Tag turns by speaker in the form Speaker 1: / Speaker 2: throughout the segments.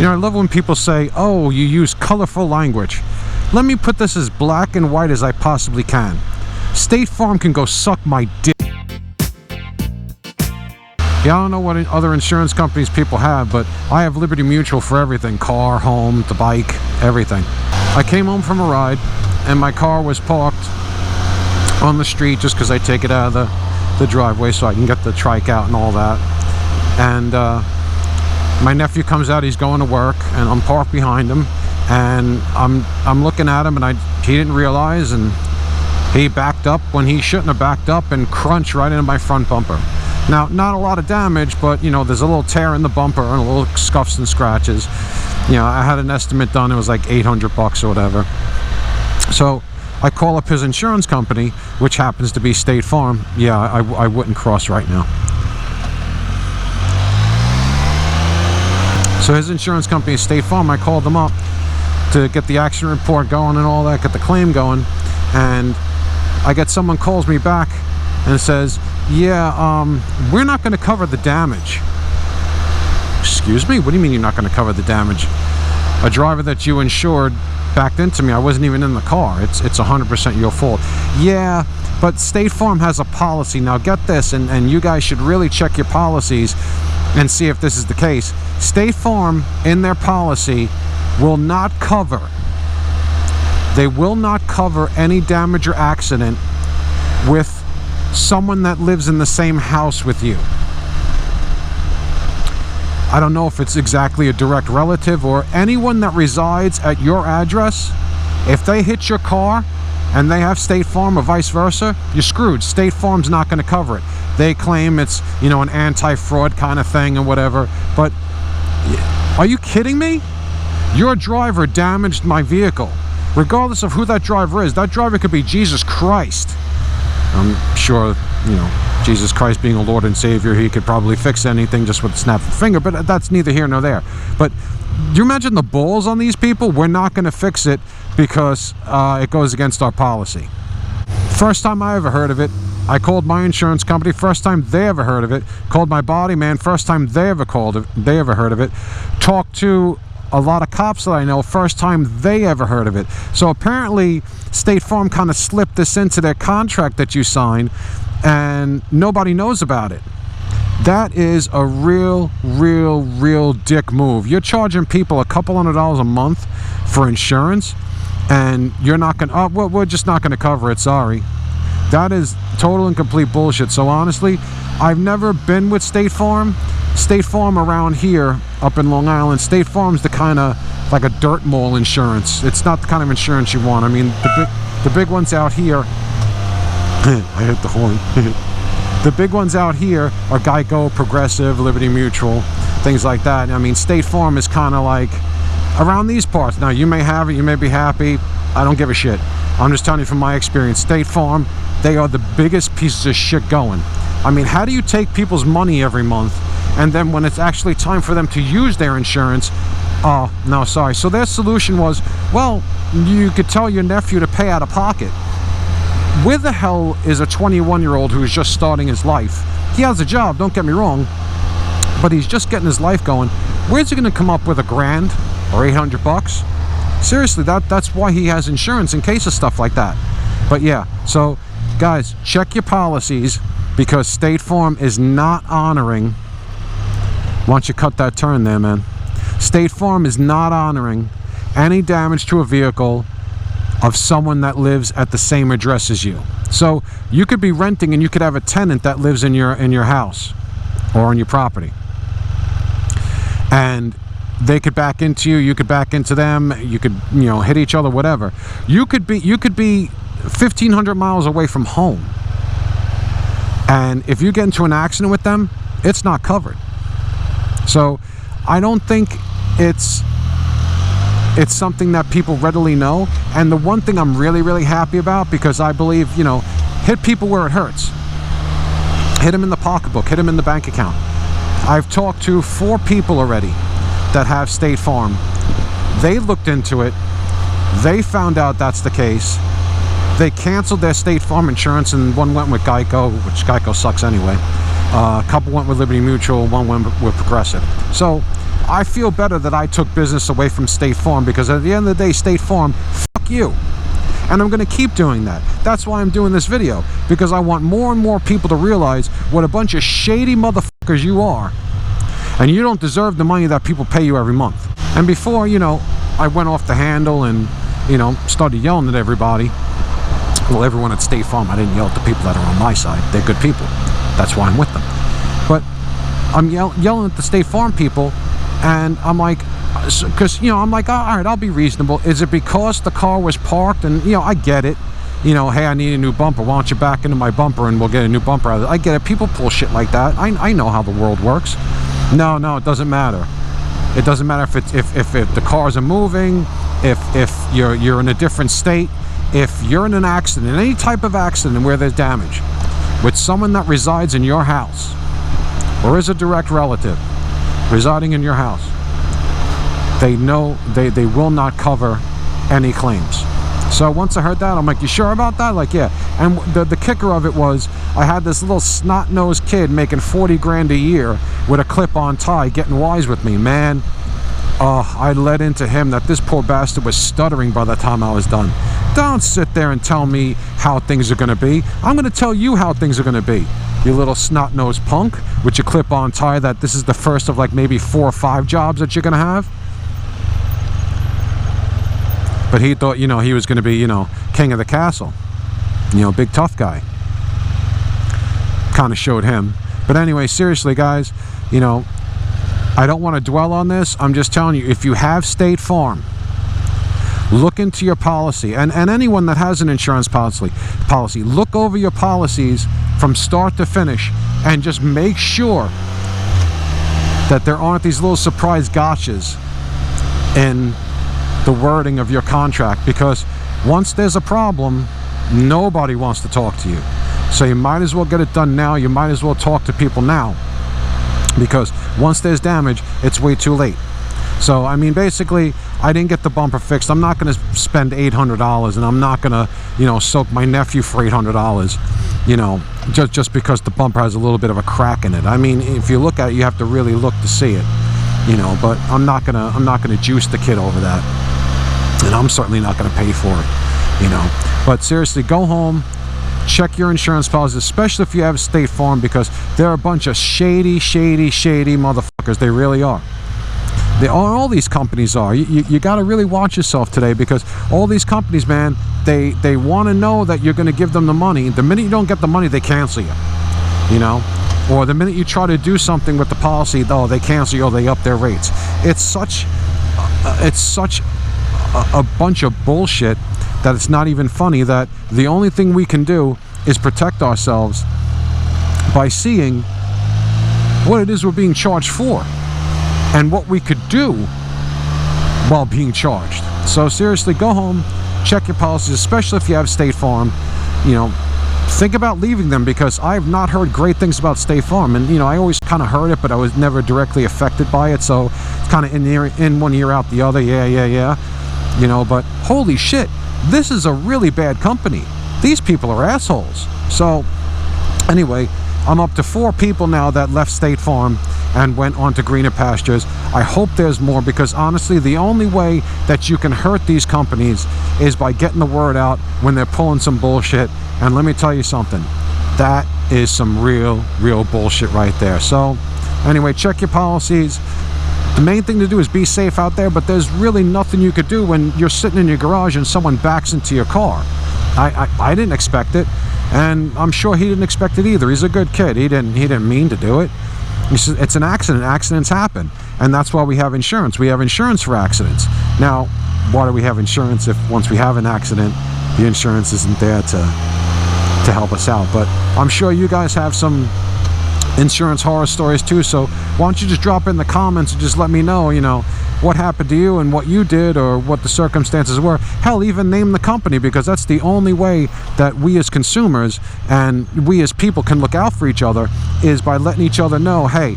Speaker 1: You know, I love when people say, oh, you use colorful language. Let me put this as black and white as I possibly can. State Farm can go suck my dick. Yeah, I don't know what other insurance companies people have, but I have Liberty Mutual for everything. Car, home, the bike, everything. I came home from a ride, and my car was parked on the street just because I take it out of the driveway so I can get the trike out and all that. And my nephew comes out, he's going to work, and I'm parked behind him, and I'm looking at him, and he didn't realize, and he backed up when he shouldn't have backed up and crunched right into my front bumper. Now, not a lot of damage, but, you know, there's a little tear in the bumper and a little scuffs and scratches. You know, I had an estimate done. It was like $800 or whatever. So I call up his insurance company, which happens to be State Farm. Yeah, I wouldn't cross right now. So his insurance company is State Farm. I called them up to get the accident report going and all that, get the claim going. And I get someone calls me back and says, yeah, we're not going to cover the damage. Excuse me? What do you mean you're not going to cover the damage? A driver that you insured backed into me. I wasn't even in the car. It's 100% your fault. Yeah, but State Farm has a policy. Now get this, and you guys should really check your policies and see if this is the case. State Farm, in their policy, will not cover. They will not cover any damage or accident with someone that lives in the same house with you. I don't know if it's exactly a direct relative or anyone that resides at your address. If they hit your car and they have State Farm or vice versa, you're screwed. State Farm's not going to cover it. They claim it's, you know, an anti-fraud kind of thing and whatever. But are you kidding me? Your driver damaged my vehicle. Regardless of who that driver is, that driver could be Jesus Christ. I'm sure, you know, Jesus Christ being a Lord and Savior, he could probably fix anything just with a snap of a finger, but that's neither here nor there. But you imagine the balls on these people? We're not going to fix it because it goes against our policy. First time I ever heard of it, I called my insurance company. First time they ever heard of it. Called my body man. First time they ever heard of it. Talked to a lot of cops that I know, first time they ever heard of it. So apparently State Farm kind of slipped this into their contract that you signed, and nobody knows about it. That is a real dick move. You're charging people a couple $100 a month for insurance, and you're not gonna, oh, well, we're just not gonna cover it, sorry. That is total and complete bullshit. So honestly, I've never been with State Farm. State Farm around here, up in Long Island, State Farm's the kind of like a dirt mall insurance. It's not the kind of insurance you want. I mean, the big ones out here, I hit the horn. The big ones out here are Geico, Progressive, Liberty Mutual, things like that. I mean, State Farm is kind of like around these parts. Now, you may have it, you may be happy. I don't give a shit. I'm just telling you from my experience. State Farm, they are the biggest pieces of shit going. I mean, how do you take people's money every month, and then when it's actually time for them to use their insurance, oh, no, sorry. So their solution was, well, you could tell your nephew to pay out of pocket. Where the hell is a 21-year-old who's just starting his life? He has a job, don't get me wrong, but he's just getting his life going. Where's he going to come up with $1,000 or $800? Seriously, that's why he has insurance, in case of stuff like that. But yeah, so guys, check your policies, because State Farm is not honoring, why don't you cut that turn there, man? State Farm is not honoring any damage to a vehicle of someone that lives at the same address as you. So you could be renting and you could have a tenant that lives in your house or on your property, and they could back into you, you could back into them, you could, you know, hit each other, whatever. You could be 1,500 miles away from home, and if you get into an accident with them, it's not covered. So I don't think it's something that people readily know. And the one thing I'm really happy about, because I believe, you know, hit people where it hurts. Hit them in the pocketbook, hit them in the bank account. I've talked to 4 people already that have State Farm. They looked into it, they found out that's the case, they canceled their State Farm insurance, and one went with Geico, which Geico sucks anyway. A couple went with Liberty Mutual, one went with Progressive. So I feel better that I took business away from State Farm, because at the end of the day, State Farm, fuck you. And I'm going to keep doing that. That's why I'm doing this video, because I want more and more people to realize what a bunch of shady motherfuckers you are, and you don't deserve the money that people pay you every month. And before, you know, I went off the handle and, you know, started yelling at everybody. Well, everyone at State Farm, I didn't yell at the people that are on my side. They're good people. That's why I'm with them. But I'm yelling at the State Farm people, and I'm like, because, you know, I'm like, all right, I'll be reasonable. Is it because the car was parked? And, you know, I get it. You know, hey, I need a new bumper. Why don't you back into my bumper and we'll get a new bumper out of it? I get it. People pull shit like that. I know how the world works. No, it doesn't matter. It doesn't matter if the cars are moving, if you're in a different state, if you're in an accident, any type of accident where there's damage, with someone that resides in your house, or is a direct relative residing in your house, they know they will not cover any claims. So once I heard that, I'm like, you sure about that? Like, yeah. And the kicker of it was, I had this little snot-nosed kid making 40 grand a year with a clip-on tie getting wise with me. Man, I led into him that this poor bastard was stuttering by the time I was done. Don't sit there and tell me how things are going to be. I'm going to tell you how things are going to be. You little snot-nosed punk with your clip-on tie that this is the first of like maybe 4 or 5 jobs that you're going to have. But he thought, you know, he was going to be, you know, king of the castle. You know, big tough guy. Kind of showed him. But anyway, seriously, guys, you know, I don't want to dwell on this. I'm just telling you, if you have State Farm, look into your policy. And anyone that has an insurance policy, look over your policies from start to finish and just make sure that there aren't these little surprise gotchas in the wording of your contract, because once there's a problem, nobody wants to talk to you. So you might as well get it done now. You might as well talk to people now, because once there's damage, it's way too late. So I mean, basically, I didn't get the bumper fixed. I'm not going to spend $800, and I'm not going to, you know, soak my nephew for $800, you know, just because the bumper has a little bit of a crack in it. I mean, if you look at it, you have to really look to see it, you know. But I'm not gonna juice the kid over that. And I'm certainly not going to pay for it, you know. But seriously, go home, check your insurance policies, especially if you have State Farm, because they're a bunch of shady motherfuckers. They really are. All these companies are. You got to really watch yourself today, because all these companies, man, they want to know that you're going to give them the money. The minute you don't get the money, they cancel you, you know. Or the minute you try to do something with the policy, oh, they cancel you, or they up their rates. It's such a bunch of bullshit that it's not even funny, that the only thing we can do is protect ourselves by seeing what it is we're being charged for and what we could do while being charged. So seriously, go home, check your policies, especially if you have State Farm. You know, think about leaving them, because I've not heard great things about State Farm. And, you know, I always kind of heard it, but I was never directly affected by it. So it's kind of in one ear, out the other. Yeah. You know, but holy shit, this is a really bad company. These people are assholes. So anyway, I'm up to 4 people now that left State Farm and went on to greener pastures. I hope there's more, because honestly, the only way that you can hurt these companies is by getting the word out when they're pulling some bullshit. And let me tell you something, that is some real bullshit right there. So anyway, check your policies. The main thing to do is be safe out there, but there's really nothing you could do when you're sitting in your garage and someone backs into your car. I didn't expect it, and I'm sure he didn't expect it either. He's a good kid. He didn't mean to do it. It's an accident. Accidents happen, and that's why we have insurance. We have insurance for accidents. Now, why do we have insurance if once we have an accident, the insurance isn't there to help us out? But I'm sure you guys have some insurance horror stories too, so why don't you just drop in the comments and just let me know, you know, what happened to you and what you did, or what the circumstances were. Hell, even name the company, because that's the only way that we as consumers and we as people can look out for each other, is by letting each other know, hey,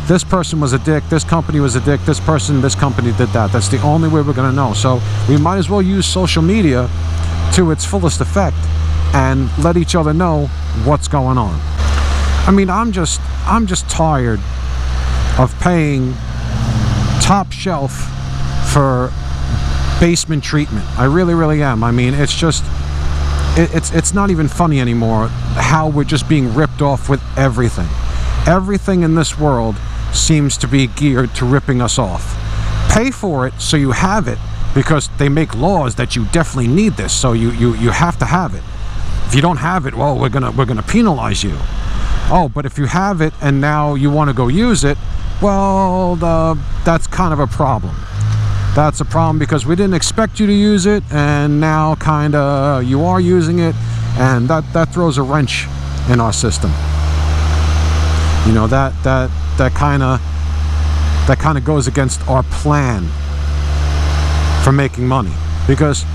Speaker 1: this person was a dick, this company was a dick, this company did that. That's the only way we're going to know. So we might as well use social media to its fullest effect and let each other know what's going on. I mean, I'm just tired of paying top shelf for basement treatment. I really, really am. I mean, it's just, it's not even funny anymore how we're just being ripped off with everything. Everything in this world seems to be geared to ripping us off. Pay for it so you have it, because they make laws that you definitely need this, so you have to have it. If you don't have it, well, we're gonna penalize you. Oh, but if you have it and now you want to go use it, well, that's kind of a problem. That's a problem because we didn't expect you to use it, and now kind of you are using it, and that throws a wrench in our system. You know, that kind of goes against our plan for making money, because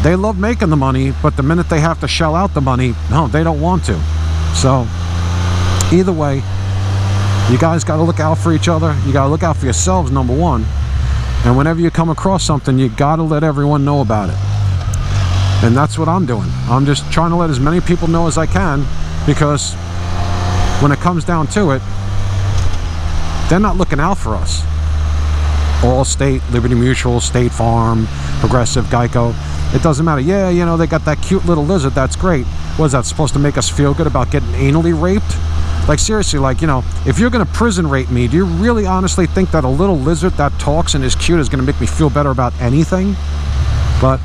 Speaker 1: they love making the money, but the minute they have to shell out the money, no, they don't want to. So either way, you guys got to look out for each other. You got to look out for yourselves, number one. And whenever you come across something, you got to let everyone know about it. And that's what I'm doing. I'm just trying to let as many people know as I can, because when it comes down to it, they're not looking out for us. Allstate, Liberty Mutual, State Farm, Progressive, Geico, it doesn't matter. Yeah, you know, they got that cute little lizard, that's great. What is that supposed to make us feel good about getting anally raped? Like, seriously, like, you know, if you're gonna prison rape me, do you really honestly think that a little lizard that talks and is cute is gonna make me feel better about anything? But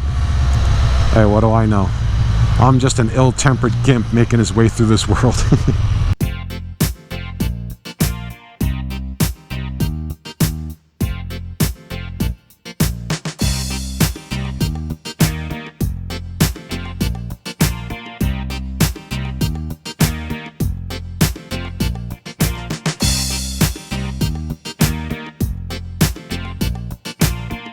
Speaker 1: hey, what do I know? I'm just an ill-tempered gimp making his way through this world.